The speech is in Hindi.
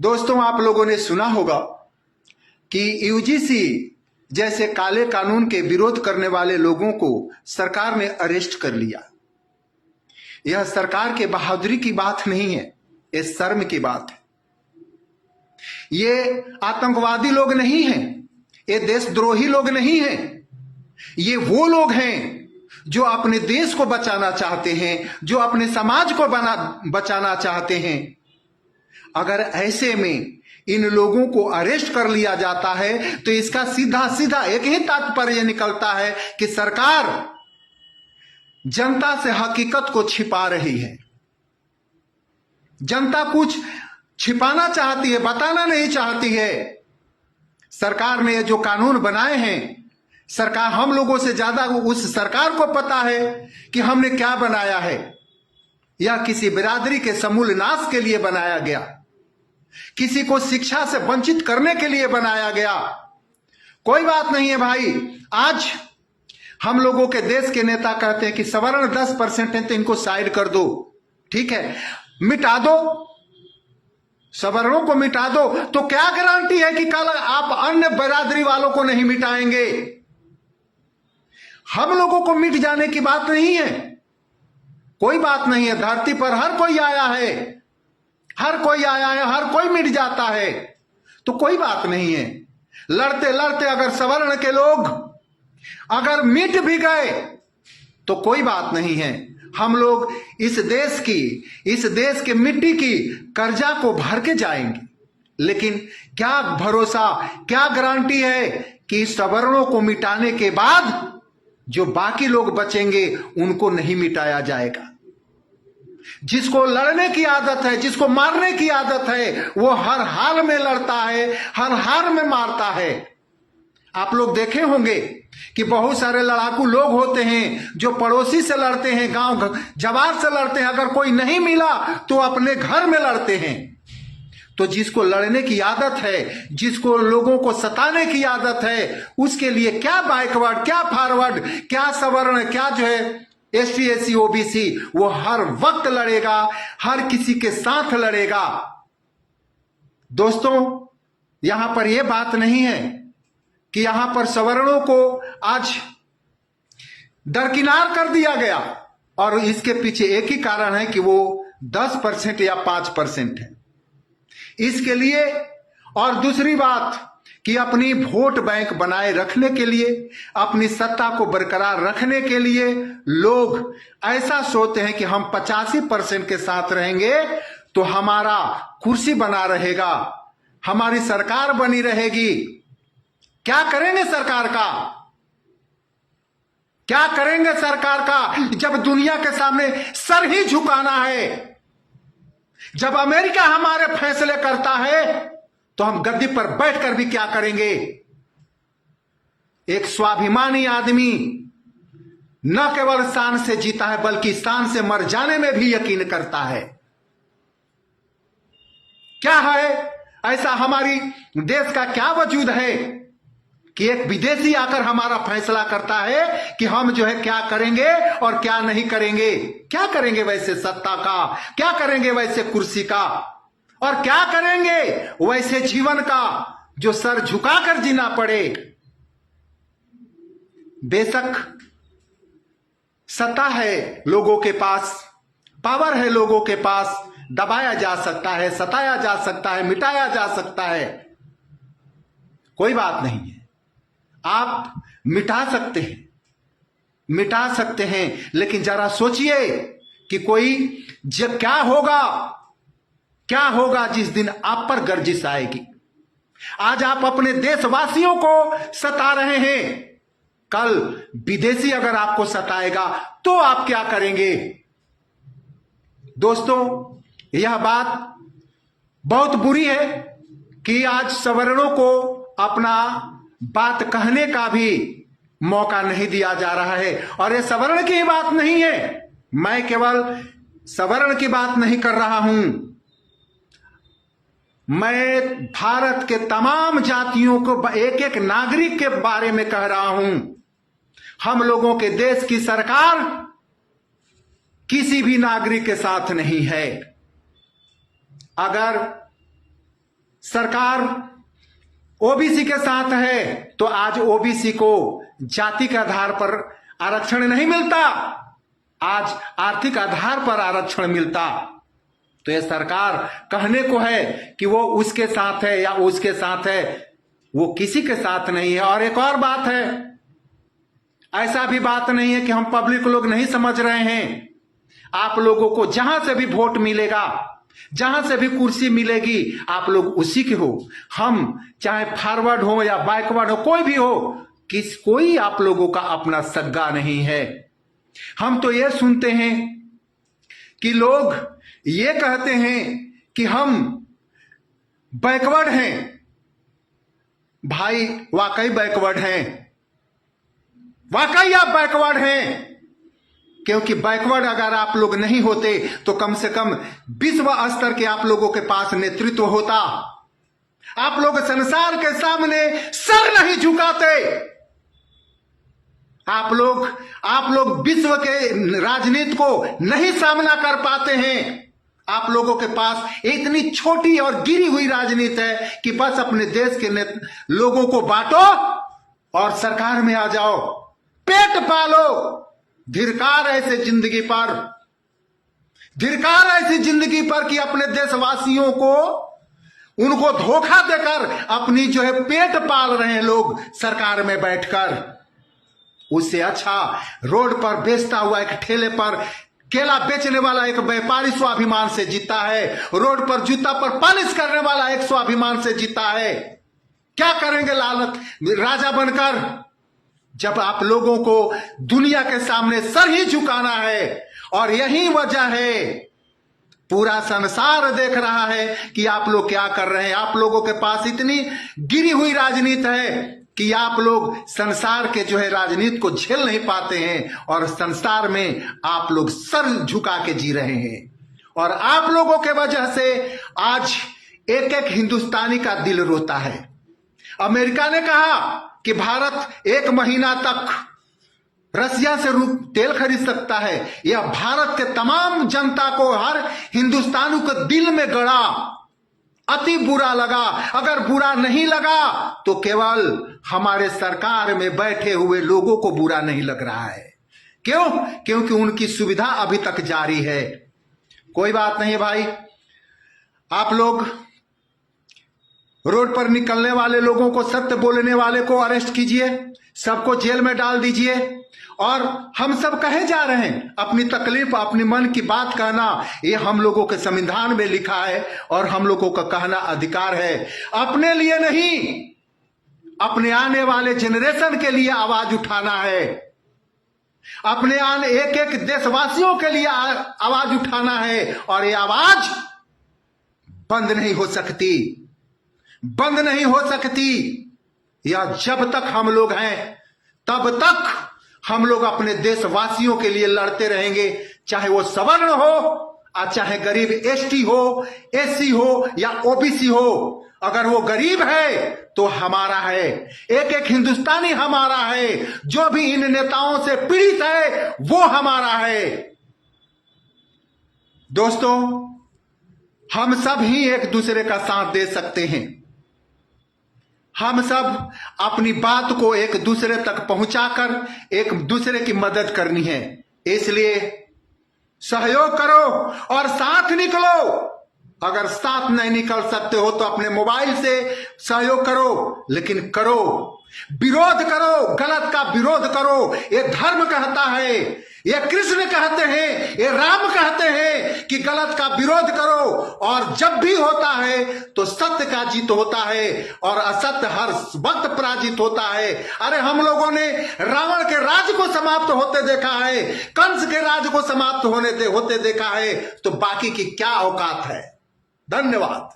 दोस्तों, आप लोगों ने सुना होगा कि यूजीसी जैसे काले कानून के विरोध करने वाले लोगों को सरकार ने अरेस्ट कर लिया। यह सरकार के बहादुरी की बात नहीं है, यह शर्म की बात है। ये आतंकवादी लोग नहीं हैं, ये देशद्रोही लोग नहीं हैं, ये वो लोग हैं जो अपने देश को बचाना चाहते हैं, जो अपने समाज को बचाना चाहते हैं। अगर ऐसे में इन लोगों को अरेस्ट कर लिया जाता है तो इसका सीधा सीधा एक ही तात्पर्य निकलता है कि सरकार जनता से हकीकत को छिपा रही है। जनता कुछ छिपाना चाहती है, बताना नहीं चाहती है। सरकार ने जो कानून बनाए हैं, सरकार हम लोगों से ज्यादा उस सरकार को पता है कि हमने क्या बनाया है। यह किसी बिरादरी के समूल नाश के लिए बनाया गया, किसी को शिक्षा से वंचित करने के लिए बनाया गया। कोई बात नहीं है भाई। आज हम लोगों के देश के नेता कहते हैं कि सवर्ण 10% है तो इनको साइड कर दो, ठीक है, मिटा दो, सवर्णों को मिटा दो। तो क्या गारंटी है कि कल आप अन्य बिरादरी वालों को नहीं मिटाएंगे? हम लोगों को मिट जाने की बात नहीं है, कोई बात नहीं है। धरती पर हर कोई आया है, हर कोई आया है, हर कोई मिट जाता है, तो कोई बात नहीं है। लड़ते लड़ते अगर सवर्ण के लोग अगर मिट भी गए तो कोई बात नहीं है। हम लोग इस देश के मिट्टी की कर्जा को भर के जाएंगे। लेकिन क्या भरोसा, क्या गारंटी है कि सवर्णों को मिटाने के बाद जो बाकी लोग बचेंगे उनको नहीं मिटाया जाएगा? जिसको लड़ने की आदत है, जिसको मारने की आदत है, वो हर हाल में लड़ता है, हर हाल में मारता है। आप लोग देखे होंगे कि बहुत सारे लड़ाकू लोग होते हैं जो पड़ोसी से लड़ते हैं, गांव जवार से लड़ते हैं। अगर कोई नहीं मिला तो अपने घर में लड़ते हैं। तो जिसको लड़ने की आदत है, जिसको लोगों को सताने की आदत है, उसके लिए क्या बैकवर्ड, क्या फॉरवर्ड, क्या सवर्ण, क्या जो है एसटी एससी ओबीसी, वो हर वक्त लड़ेगा, हर किसी के साथ लड़ेगा। दोस्तों, यहां पर यह बात नहीं है कि यहां पर सवर्णों को आज दरकिनार कर दिया गया, और इसके पीछे एक ही कारण है कि वो 10% या 5% है। इसके लिए और दूसरी बात कि अपनी वोट बैंक बनाए रखने के लिए, अपनी सत्ता को बरकरार रखने के लिए लोग ऐसा सोचते हैं कि हम 85% के साथ रहेंगे तो हमारा कुर्सी बना रहेगा, हमारी सरकार बनी रहेगी। क्या करेंगे सरकार का? क्या करेंगे सरकार का जब दुनिया के सामने सर ही झुकाना है? जब अमेरिका हमारे फैसले करता है तो हम गद्दी पर बैठकर भी क्या करेंगे? एक स्वाभिमानी आदमी न केवल शान से जीता है बल्कि शान से मर जाने में भी यकीन करता है। क्या है ऐसा हमारी देश का क्या वजूद है कि एक विदेशी आकर हमारा फैसला करता है कि हम जो है क्या करेंगे और क्या नहीं करेंगे? क्या करेंगे वैसे सत्ता का, क्या करेंगे वैसे कुर्सी का, और क्या करेंगे वैसे जीवन का जो सर झुकाकर जीना पड़े? बेशक सत्ता है लोगों के पास, पावर है लोगों के पास, दबाया जा सकता है, सताया जा सकता है, मिटाया जा सकता है, कोई बात नहीं है। आप मिटा सकते हैं, मिटा सकते हैं, लेकिन जरा सोचिए कि क्या होगा जिस दिन आप पर गर्जिश आएगी। आज आप अपने देशवासियों को सता रहे हैं, कल विदेशी अगर आपको सताएगा तो आप क्या करेंगे? दोस्तों, यह बात बहुत बुरी है कि आज सवर्णों को अपना बात कहने का भी मौका नहीं दिया जा रहा है। और यह सवर्ण की बात नहीं है, मैं केवल सवर्ण की बात नहीं कर रहा हूं, मैं भारत के तमाम जातियों को, एक एक नागरिक के बारे में कह रहा हूं। हम लोगों के देश की सरकार किसी भी नागरिक के साथ नहीं है। अगर सरकार ओबीसी के साथ है तो आज ओबीसी को जाति के आधार पर आरक्षण नहीं मिलता, आज आर्थिक आधार पर आरक्षण मिलता। तो यह सरकार कहने को है कि वो उसके साथ है या उसके साथ है, वो किसी के साथ नहीं है। और एक और बात है, ऐसा भी बात नहीं है कि हम पब्लिक लोग नहीं समझ रहे हैं। आप लोगों को जहां से भी वोट मिलेगा, जहां से भी कुर्सी मिलेगी, आप लोग उसी के हो। हम चाहे फॉरवर्ड हो या बैकवर्ड हो, कोई भी हो, कोई आप लोगों का अपना सग्गा नहीं है। हम तो ये सुनते हैं कि लोग ये कहते हैं कि हम बैकवर्ड हैं। भाई वाकई बैकवर्ड हैं, वाकई आप बैकवर्ड हैं। क्योंकि बैकवर्ड अगर आप लोग नहीं होते तो कम से कम विश्व स्तर के आप लोगों के पास नेतृत्व होता। आप लोग संसार के सामने सर नहीं झुकाते। आप लोग विश्व के राजनीति को नहीं सामना कर पाते हैं। आप लोगों के पास इतनी छोटी और गिरी हुई राजनीति है कि बस अपने देश के लोगों को बांटो और सरकार में आ जाओ, पेट पालो। धिक्कार ऐसे जिंदगी पर, धिक्कार ऐसी जिंदगी पर कि अपने देशवासियों को उनको धोखा देकर अपनी जो है पेट पाल रहे हैं लोग सरकार में बैठकर। उससे अच्छा रोड पर बेचता हुआ एक ठेले पर केला बेचने वाला एक व्यापारी स्वाभिमान से जीता है, रोड पर जूता पर पॉलिश करने वाला एक स्वाभिमान से जीता है। क्या करेंगे लालच राजा बनकर, जब आप लोगों को दुनिया के सामने सर ही झुकाना है। और यही वजह है, पूरा संसार देख रहा है कि आप लोग क्या कर रहे हैं। आप लोगों के पास इतनी गिरी हुई राजनीति है कि आप लोग संसार के जो है राजनीति को झेल नहीं पाते हैं और संसार में आप लोग सर झुका के जी रहे हैं। और आप लोगों के वजह से आज एक एक हिंदुस्तानी का दिल रोता है। अमेरिका ने कहा कि भारत 1 महीना तक रसिया से तेल खरीद सकता है। यह भारत के तमाम जनता को, हर हिंदुस्तानी को दिल में गड़ा, अति बुरा लगा। अगर बुरा नहीं लगा तो केवल हमारे सरकार में बैठे हुए लोगों को बुरा नहीं लग रहा है। क्यों? क्योंकि उनकी सुविधा अभी तक जारी है। कोई बात नहीं भाई, आप लोग रोड पर निकलने वाले लोगों को, सत्य बोलने वाले को अरेस्ट कीजिए, सबको जेल में डाल दीजिए। और हम सब कहे जा रहे हैं, अपनी तकलीफ, अपने मन की बात कहना, ये हम लोगों के संविधान में लिखा है और हम लोगों का कहना अधिकार है। अपने लिए नहीं, अपने आने वाले जनरेशन के लिए आवाज उठाना है। अपने आने एक एक देशवासियों के लिए आवाज उठाना है। और ये आवाज बंद नहीं हो सकती, बंद नहीं हो सकती। या जब तक हम लोग हैं तब तक हम लोग अपने देशवासियों के लिए लड़ते रहेंगे, चाहे वो सवर्ण हो और चाहे गरीब एसटी हो, एससी हो या ओबीसी हो। अगर वो गरीब है तो हमारा है, एक एक हिंदुस्तानी हमारा है। जो भी इन नेताओं से पीड़ित है वो हमारा है। दोस्तों, हम सब ही एक दूसरे का साथ दे सकते हैं। हम सब अपनी बात को एक दूसरे तक पहुंचाकर एक दूसरे की मदद करनी है। इसलिए सहयोग करो और साथ निकलो। अगर साथ नहीं निकल सकते हो तो अपने मोबाइल से सहयोग करो, लेकिन करो, विरोध करो, गलत का विरोध करो। ये धर्म कहता है, ये कृष्ण कहते हैं, ये राम कहते हैं कि गलत का विरोध करो। और जब भी होता है तो सत्य का जीत होता है और असत्य हर वक्त पराजित होता है। अरे हम लोगों ने रावण के राज को समाप्त होते देखा है, कंस के राज को समाप्त होते देखा है, तो बाकी की क्या औकात है। धन्यवाद।